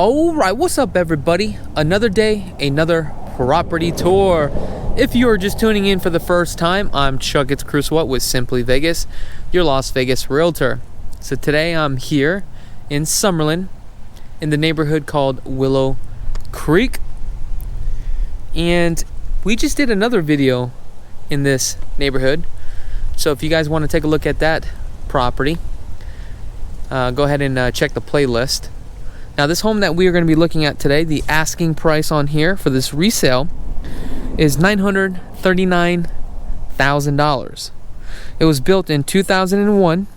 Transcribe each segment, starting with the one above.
Alright, what's up everybody? Another day, another property tour. If you are just tuning in for the first time, I'm Chakits Krulsawat with Simply Vegas, your Las Vegas Realtor. So today I'm here in Summerlin, in the neighborhood called Willow Creek. And we just did another video in this neighborhood. So if you guys want to take a look at that property, go ahead and check the playlist. Now this home that we are going to be looking at today, the asking price on here for this resale is $939,000. It was built in 2001.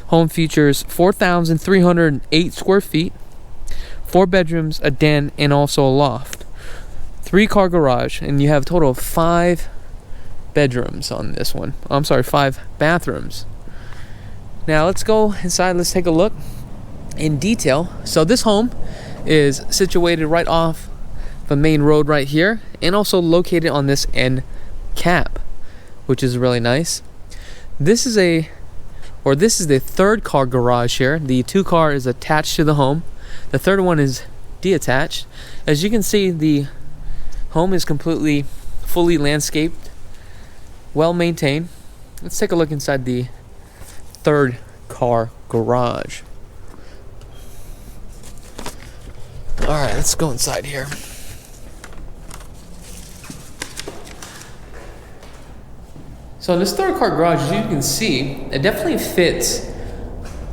Home features 4,308 square feet, 4 bedrooms, a den, and also a loft. 3-car garage, and you have a total of 5 bedrooms on this one. I'm sorry, 5 bathrooms. Now let's go inside, let's take a look in detail. So this home is situated right off the main road right here, and also located on this end cap, which is really nice. This is the 3rd-car garage here. The 2-car is attached to the home. The 3rd one is detached. As you can see, the home is fully landscaped, well maintained. Let's take a look inside the 3rd-car garage. Alright, let's go inside here. So in this 3rd-car garage, as you can see, it definitely fits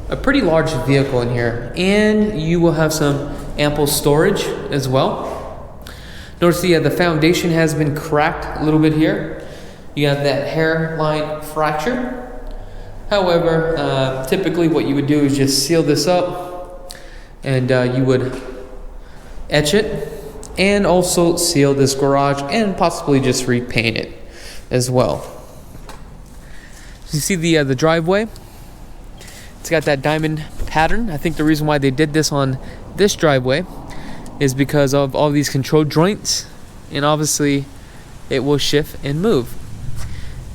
a pretty large vehicle in here, and you will have some ample storage as well. Notice the foundation has been cracked a little bit here. You have that hairline fracture. However, typically what you would do is just seal this up, and you would etch it, and also seal this garage, and possibly just repaint it as well. So you see the driveway. It's got that diamond pattern. I think the reason why they did this on this driveway is because of all these control joints, and obviously it will shift and move.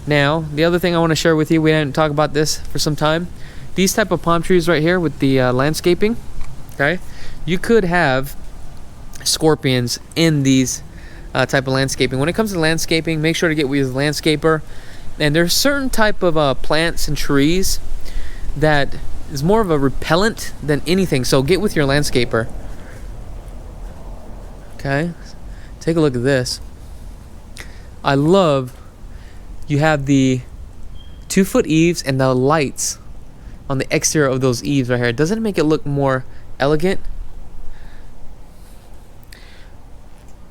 Now, the other thing I want to share with you, we didn't talk about this for some time. These type of palm trees right here with the landscaping, okay? You could have scorpions in these type of landscaping. When it comes to landscaping, make sure to get with a landscaper. And there's certain type of plants and trees that is more of a repellent than anything. So get with your landscaper. Okay, take a look at this. I love you have the 2-foot eaves and the lights on the exterior of those eaves right here. Doesn't it make it look more elegant?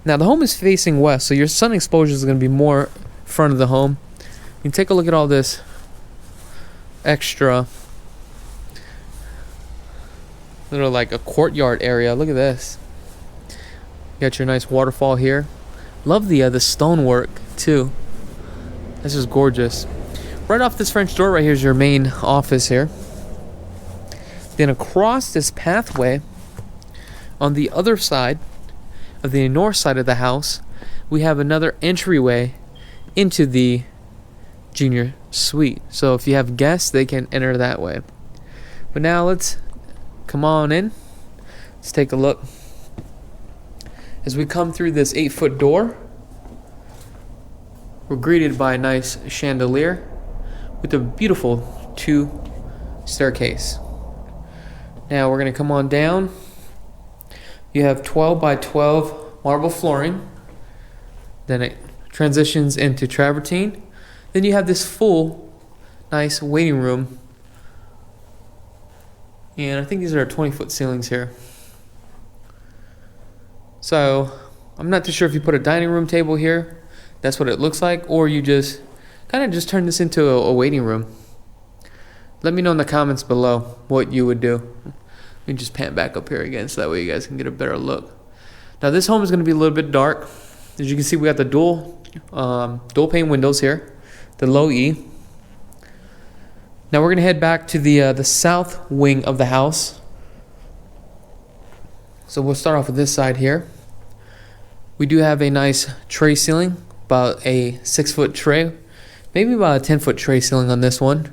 Now the home is facing west, so your sun exposure is going to be more in front of the home. You can take a look at all this extra little like a courtyard area. Look at this. You got your nice waterfall here. Love the stonework too. This is gorgeous. Right off this French door right here is your main office here. Then across this pathway on the other side of the north side of the house, we have another entryway into the junior suite. So if you have guests, they can enter that way. But now let's come on in. Let's take a look. As we come through this 8-foot door, we're greeted by a nice chandelier with a beautiful 2 staircase. Now we're going to come on down. You have 12 by 12 marble flooring. Then it transitions into travertine. Then you have this full, nice waiting room. And I think these are 20-foot ceilings here. So I'm not too sure if you put a dining room table here, that's what it looks like, or you just kind of just turn this into a waiting room. Let me know in the comments below what you would do. Let me just pan back up here again so that way you guys can get a better look. Now this home is going to be a little bit dark. As you can see, we got the dual pane windows here, the low E. Now we're going to head back to the south wing of the house. So we'll start off with this side here. We do have a nice tray ceiling, about a 6-foot tray, maybe about a 10-foot tray ceiling on this one.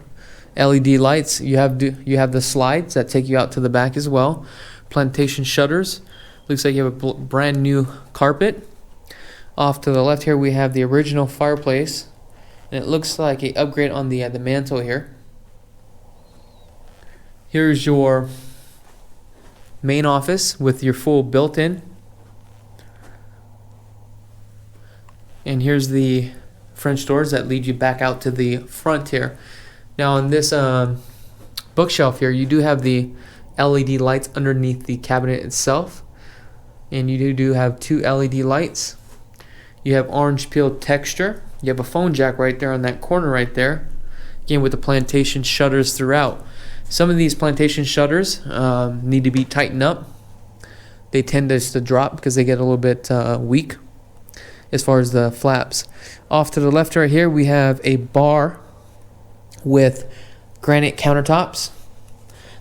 LED lights. You have the slides that take you out to the back as well. plantation shutters. Looks like you have a brand new carpet. Off to the left here we have the original fireplace, and it looks like a upgrade on the mantle here. Here's your main office with your full built-in, and here's the French doors that lead you back out to the front here. Now on this bookshelf here, you do have the LED lights underneath the cabinet itself, and you do have 2 LED lights. You have orange peel texture. You have a phone jack right there on that corner right there, again with the plantation shutters throughout. Some of these plantation shutters need to be tightened up. They tend to drop because they get a little bit weak as far as the flaps. Off to the left right here we have a bar with granite countertops.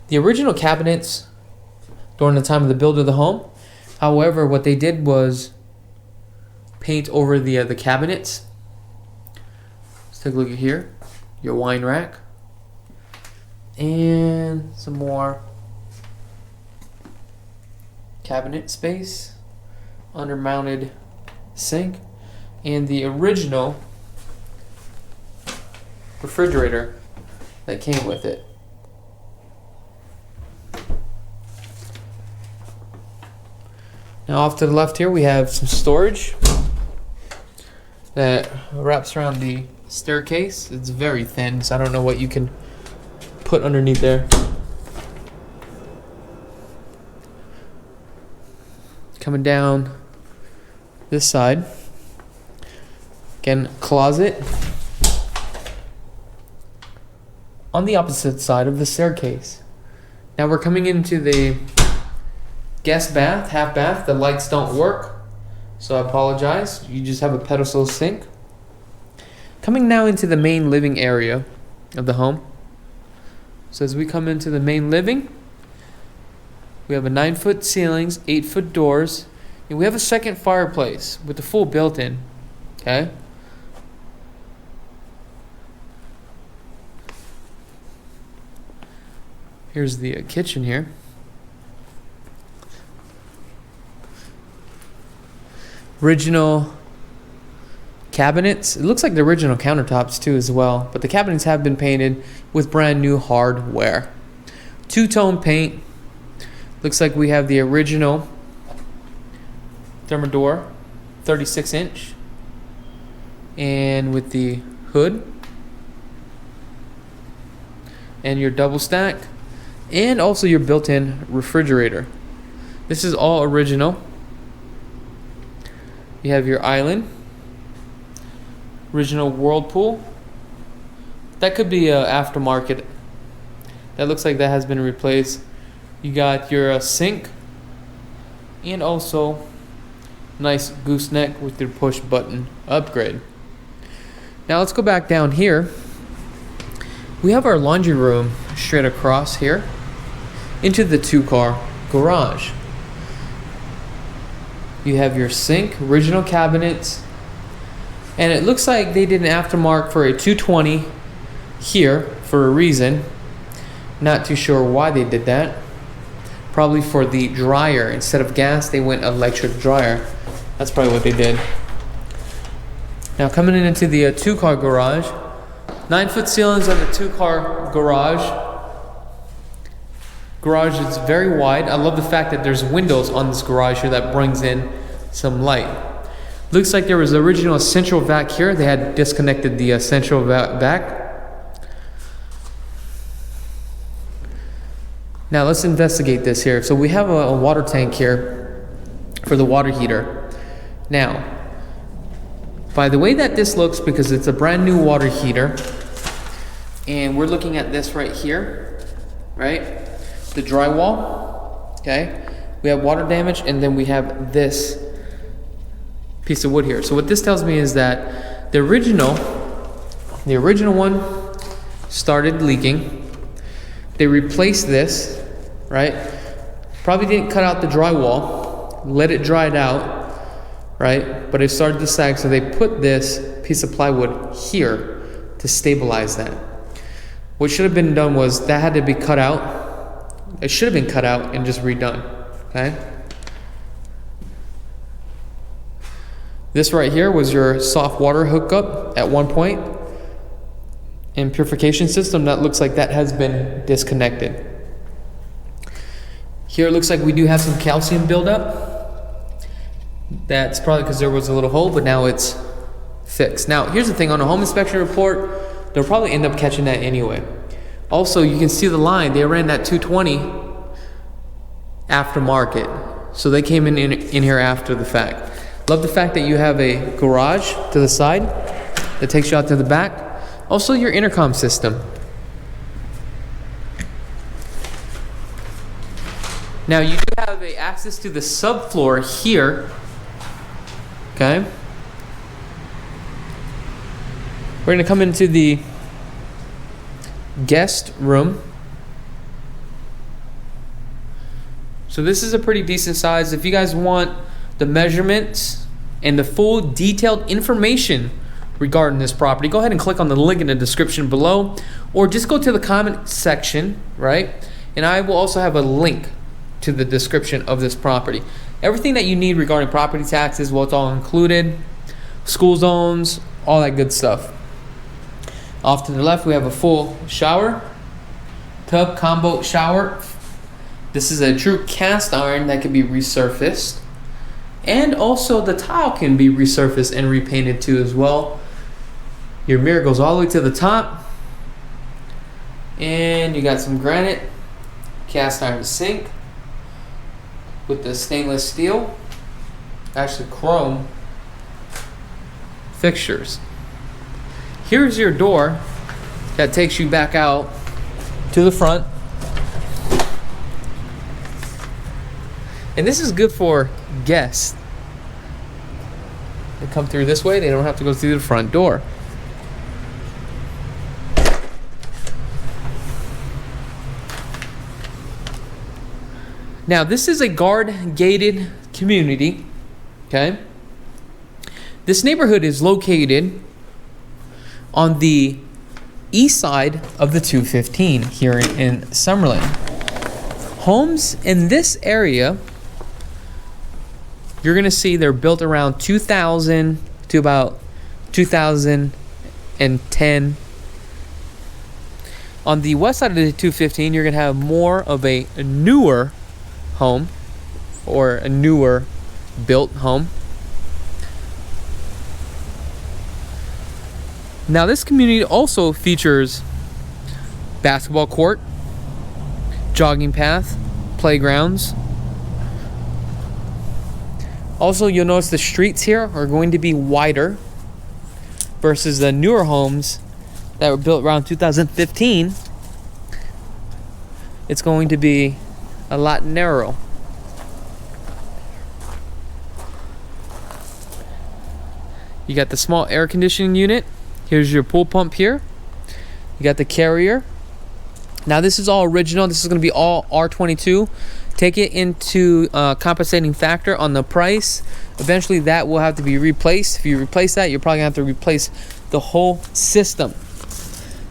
The original cabinets during the time of the build of the home, however, what they did was paint over the cabinets. Let's take a look at here. Your wine rack. And some more cabinet space. Under-mounted sink. And the original refrigerator that came with it. Now off to the left here we have some storage that wraps around the staircase. It's very thin, so I don't know what you can put underneath there. Coming down this side, again, closet on the opposite side of the staircase. Now we're coming into the guest bath, half bath. The lights don't work, so I apologize. You just have a pedestal sink. Coming now into the main living area of the home. So as we come into the main living, we have a 9-foot ceilings, 8-foot doors, and we have a second fireplace with the full built-in. Okay. Here's the kitchen here. Original cabinets. It looks like the original countertops too as well, but the cabinets have been painted with brand new hardware. 2-tone paint. Looks like we have the original Thermador 36-inch, and with the hood and your double stack, and also your built-in refrigerator. This is all original. You have your island, original Whirlpool. That could be aftermarket. That looks like that has been replaced. You got your sink, and also nice gooseneck with your push button upgrade. Now let's go back down here. We have our laundry room straight across here into the 2-car garage. You have your sink, original cabinets, and it looks like they did an aftermarket for a 220 here for a reason. Not too sure why they did that. Probably for the dryer. Instead of gas, they went electric dryer. That's probably what they did. Now coming into the 2-car garage, 9-foot ceilings on the 2-car garage. Garage is very wide. I love the fact that there's windows on this garage here that brings in some light. Looks like there was original central vac here. They had disconnected the central vac. Now let's investigate this here. So we have a water tank here for the water heater. Now, by the way that this looks, because it's a brand new water heater, and we're looking at this right here, right? The drywall, okay? We have water damage, and then we have this piece of wood here. So what this tells me is that the original one started leaking. They replaced this, right? Probably didn't cut out the drywall, let it dry it out, right? But it started to sag, so they put this piece of plywood here to stabilize that. What should have been done was that had to be cut out. It should have been cut out and just redone. Okay. This right here was your soft water hookup at one point, and purification system. That looks like that has been disconnected. Here it looks like we do have some calcium buildup. That's probably because there was a little hole, but now it's fixed. Now here's the thing, on a home inspection report, they'll probably end up catching that anyway. Also, you can see the line, they ran that 220 aftermarket, so they came in here after the fact. Love the fact that you have a garage to the side that takes you out to the back. Also your intercom system. Now you do have access to the subfloor here. Okay. We're gonna come into the guest room. So this is a pretty decent size. If you guys want the measurements and the full detailed information regarding this property, go ahead and click on the link in the description below, or just go to the comment section, right? And I will also have a link to the description of this property. Everything that you need regarding property taxes, well, it's all included. School zones, all that good stuff. Off to the left, we have a full shower, tub combo shower. This is a true cast iron that can be resurfaced. And also the tile can be resurfaced and repainted too as well. Your mirror goes all the way to the top. And you got some granite cast iron sink with the stainless steel, actually chrome fixtures. Here's your door that takes you back out to the front. And this is good for guests. They come through this way, they don't have to go through the front door. Now, this is a guard-gated community, okay? This neighborhood is located on the east side of the 215 here in Summerlin. Homes in this area, you're gonna see they're built around 2000 to about 2010. On the west side of the 215, you're gonna have more of a newer home, or a newer built home. Now this community also features basketball court, jogging path, playgrounds. Also, you'll notice the streets here are going to be wider versus the newer homes that were built around 2015. It's going to be a lot narrower. You got the small air conditioning unit. Here's your pool pump here. You got the carrier. Now this is all original. This is going to be all R22. Take it into compensating factor on the price. Eventually that will have to be replaced. If you replace that, you're probably going to have to replace the whole system.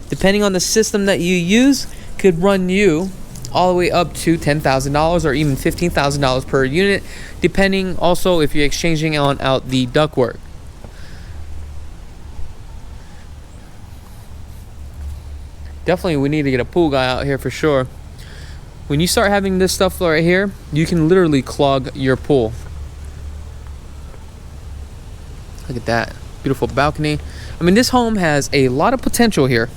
Depending on the system that you use, could run you all the way up to $10,000 or even $15,000 per unit, depending also if you're exchanging out the ductwork. Definitely we need to get a pool guy out here for sure. When you start having this stuff right here, you can literally clog your pool. Look at that beautiful balcony. I mean, this home has a lot of potential here.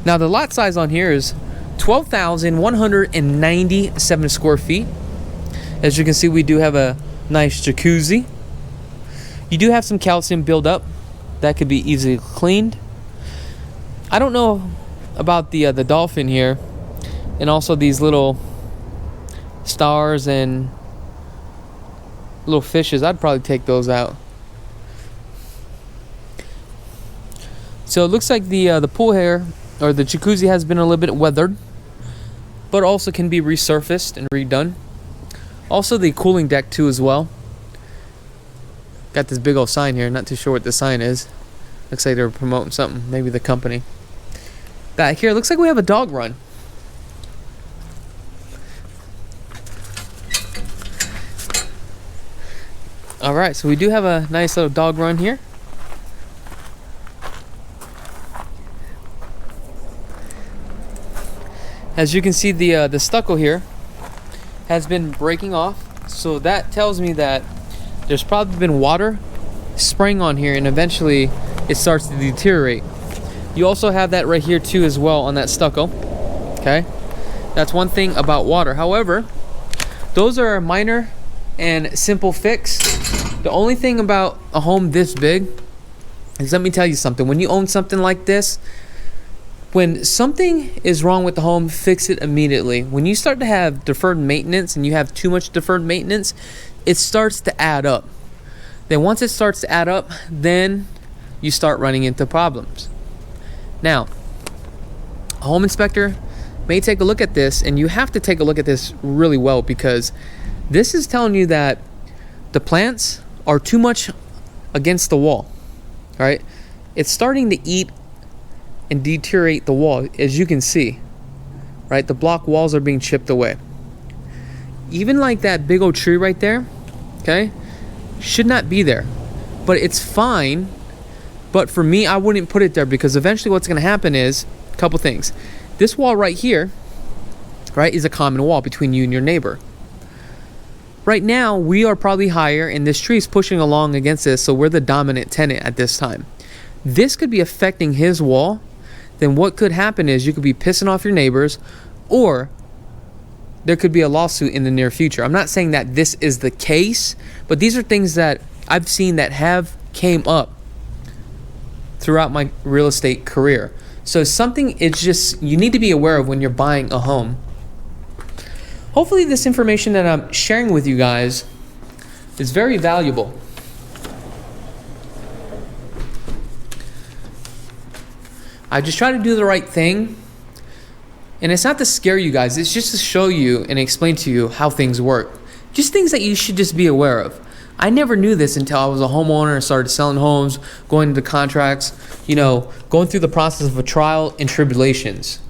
Now the lot size on here is 12,197 square feet. As you can see, we do have a nice jacuzzi. You do have some calcium buildup that could be easily cleaned. I don't know about the dolphin here, and also these little stars and little fishes. I'd probably take those out. So it looks like the pool here, or the jacuzzi, has been a little bit weathered, but also can be resurfaced and redone. Also the cooling deck too as well. Got this big old sign here, not too sure what the sign is. Looks like they're promoting something, maybe the company. Back here, looks like we have a dog run. All right, so we do have a nice little dog run here. As you can see, the stucco here has been breaking off, so that tells me that there's probably been water spraying on here, and eventually it starts to deteriorate. You also have that right here too as well on that stucco. Okay, that's one thing about water. However, those are minor and simple fix. The only thing about a home this big is, let me tell you something. When you own something like this, when something is wrong with the home, fix it immediately. When you start to have deferred maintenance and you have too much deferred maintenance, it starts to add up. Then once it starts to add up, then you start running into problems. Now, a home inspector may take a look at this, and you have to take a look at this really well, because this is telling you that the plants are too much against the wall. All right, it's starting to eat and deteriorate the wall, as you can see. Right, the block walls are being chipped away. Even like that big old tree right there, okay, should not be there, but it's fine. But for me, I wouldn't put it there, because eventually what's going to happen is a couple things. This wall right here, right, is a common wall between you and your neighbor. Right now, we are probably higher, and this tree is pushing along against this, so we're the dominant tenant at this time. This could be affecting his wall. Then what could happen is you could be pissing off your neighbors, or there could be a lawsuit in the near future. I'm not saying that this is the case, but these are things that I've seen that have came up throughout my real estate career. So something it's just you need to be aware of when you're buying a home. Hopefully this information that I'm sharing with you guys is very valuable. I just try to do the right thing, and it's not to scare you guys, it's just to show you and explain to you how things work. Just things that you should just be aware of. I never knew this until I was a homeowner and started selling homes, going into contracts, going through the process of a trial and tribulations.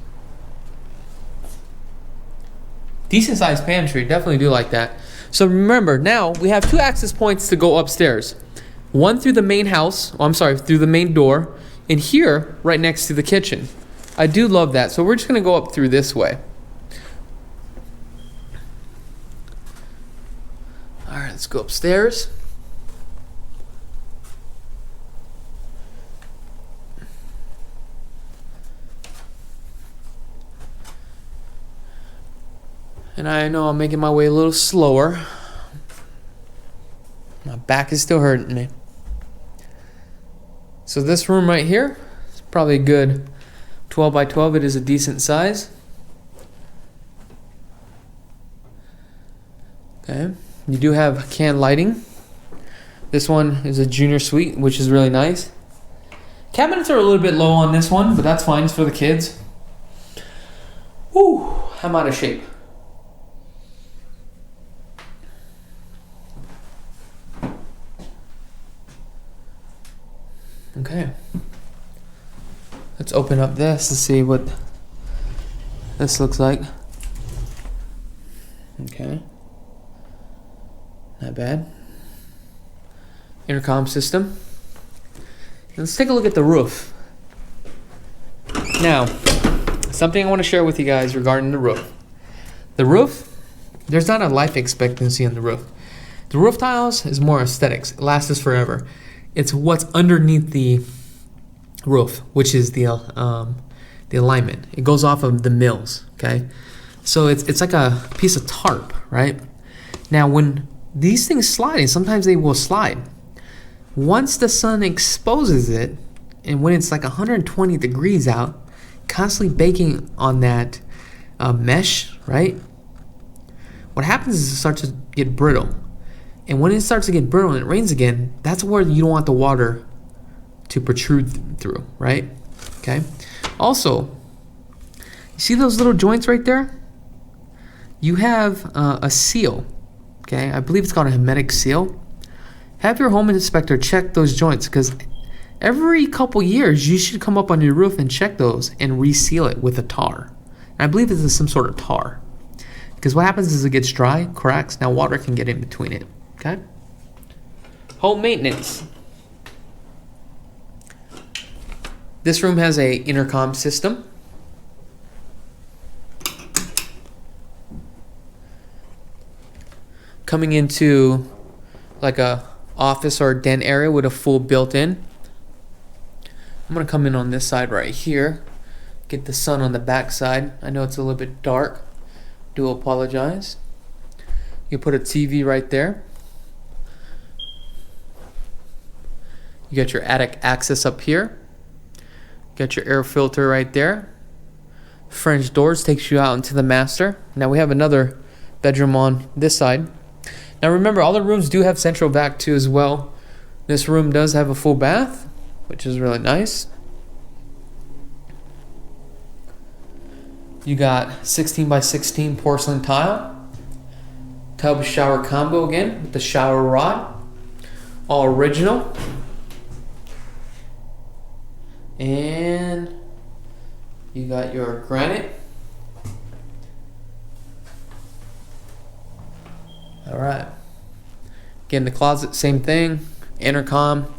Decent sized pantry, definitely do like that. So remember, now we have 2 access points to go upstairs. One through the main house, through the main door, and here, right next to the kitchen. I do love that. So we're just gonna go up through this way. All right, let's go upstairs. And I know I'm making my way a little slower. My back is still hurting me. So this room right here is probably a good 12 by 12. It is a decent size. Okay, you do have can lighting. This one is a junior suite, which is really nice. Cabinets are a little bit low on this one, but that's fine. It's for the kids. Whew, I'm out of shape. Okay, let's open up this to see what this looks like. Okay, not bad. Intercom system. Let's take a look at the roof. Now, something I want to share with you guys regarding the roof. The roof, there's not a life expectancy on the roof. The roof tiles is more aesthetics. It lasts us forever. It's what's underneath the roof, which is the alignment. It goes off of the mills, okay? So it's like a piece of tarp, right? Now, when these things slide, and sometimes they will slide, once the sun exposes it, and when it's like 120 degrees out, constantly baking on that mesh, right? What happens is it starts to get brittle. And when it starts to get brittle and it rains again, that's where you don't want the water to protrude through, right? Okay. Also, you see those little joints right there? You have a seal, okay? I believe it's called a hermetic seal. Have your home inspector check those joints, because every couple years you should come up on your roof and check those and reseal it with a tar. And I believe this is some sort of tar, because what happens is it gets dry, cracks, now water can get in between it. Okay. Home maintenance. This room has a intercom system. Coming into like a office or a den area with a full built-in. I'm gonna come in on this side right here. Get the sun on the back side. I know it's a little bit dark. Do apologize. You put a TV right there. You got your attic access up here. Got your air filter right there. French doors takes you out into the master. Now we have another bedroom on this side. Now remember, all the rooms do have central vac too as well. This room does have a full bath, which is really nice. You got 16 by 16 porcelain tile. Tub shower combo again with the shower rod. All original. And you got your granite. All right. Again, the closet, same thing. Intercom.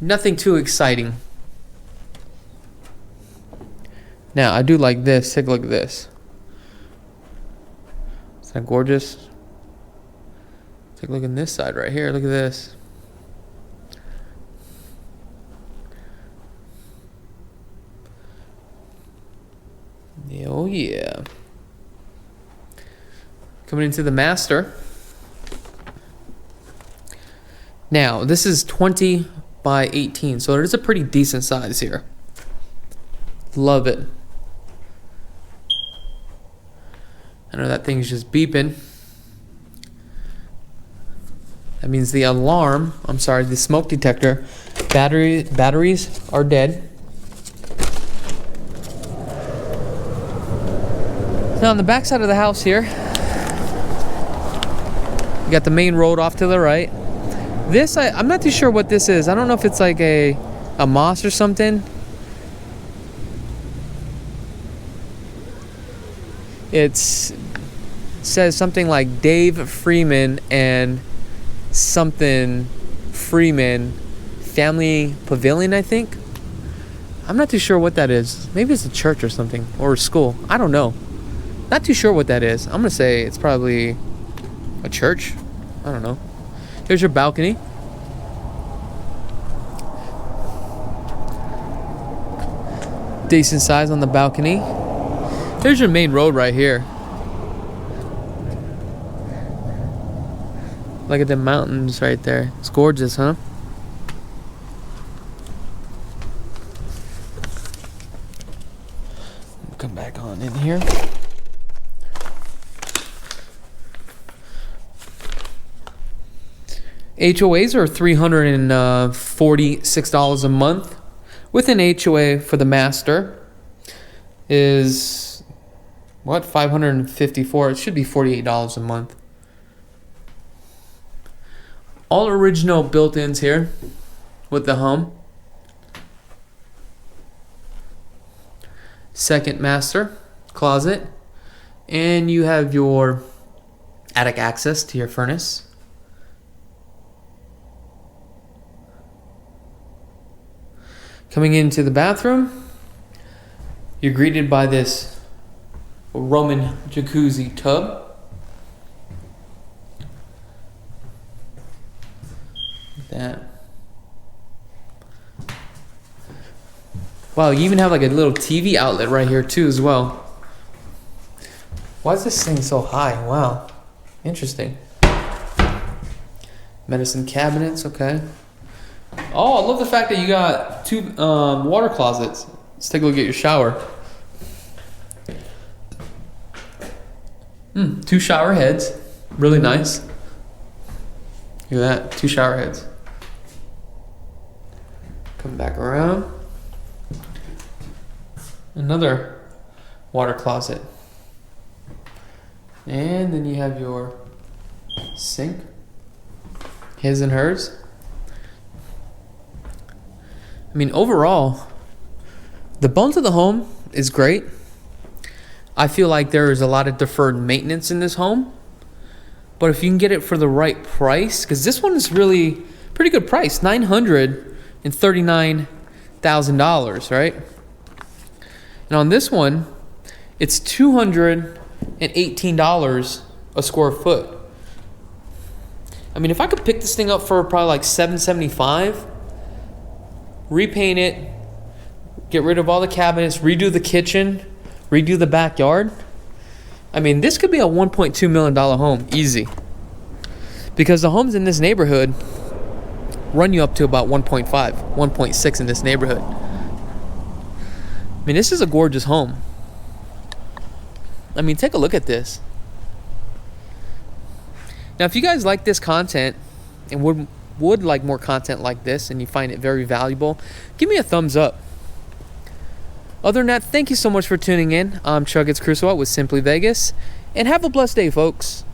Nothing too exciting. Now, I do like this. Take a look at this. Isn't that gorgeous? Take a look at this side right here. Look at this. Oh, yeah. Coming into the master. Now, this is 20 by 18, so it is a pretty decent size here. Love it. I know that thing's just beeping. That means the alarm, the smoke detector, batteries are dead. Now on the back side of the house here, you got the main road off to the right. This, I'm not too sure what this is. I don't know if it's like a moss or something. It says something like Dave Freeman and something Freeman Family Pavilion, I think. I'm not too sure what that is. Maybe it's a church or something, or a school. I don't know. Not too sure what that is. I'm gonna say it's probably a church. I don't know. Here's your balcony. Decent size on the balcony. Here's your main road right here. Look at the mountains right there. It's gorgeous, huh? Come back on in here. HOAs are $346 a month. With an HOA for the master is what, $554? It should be $48 a month. All original built-ins here with the home. Second master closet, and you have your attic access to your furnace. Coming into the bathroom, you're greeted by this Roman jacuzzi tub. Like that. Wow, you even have like a little TV outlet right here too as well. Why is this thing so high? Wow, interesting. Medicine cabinets, okay. Oh, I love the fact that you got two water closets. Let's take a look at your shower. Two shower heads. Really nice. Look at that, two shower heads. Come back around. Another water closet. And then you have your sink. His and hers. I mean, overall, the bones of the home is great. I feel like there is a lot of deferred maintenance in this home. But if you can get it for the right price, because this one is really pretty good price, $939,000, right? And on this one, it's $218 a square foot. I mean, if I could pick this thing up for probably like $775, repaint it, get rid of all the cabinets, redo the kitchen, redo the backyard. I mean, this could be a $1.2 million home, easy. Because the homes in this neighborhood run you up to about 1.5, 1.6 in this neighborhood. I mean, this is a gorgeous home. I mean, take a look at this. Now, if you guys like this content and would like more content like this and you find it very valuable, give me a thumbs up. Other than that, thank you so much for tuning in. I'm Chakits Krulsawat with Simply Vegas, and have a blessed day, folks.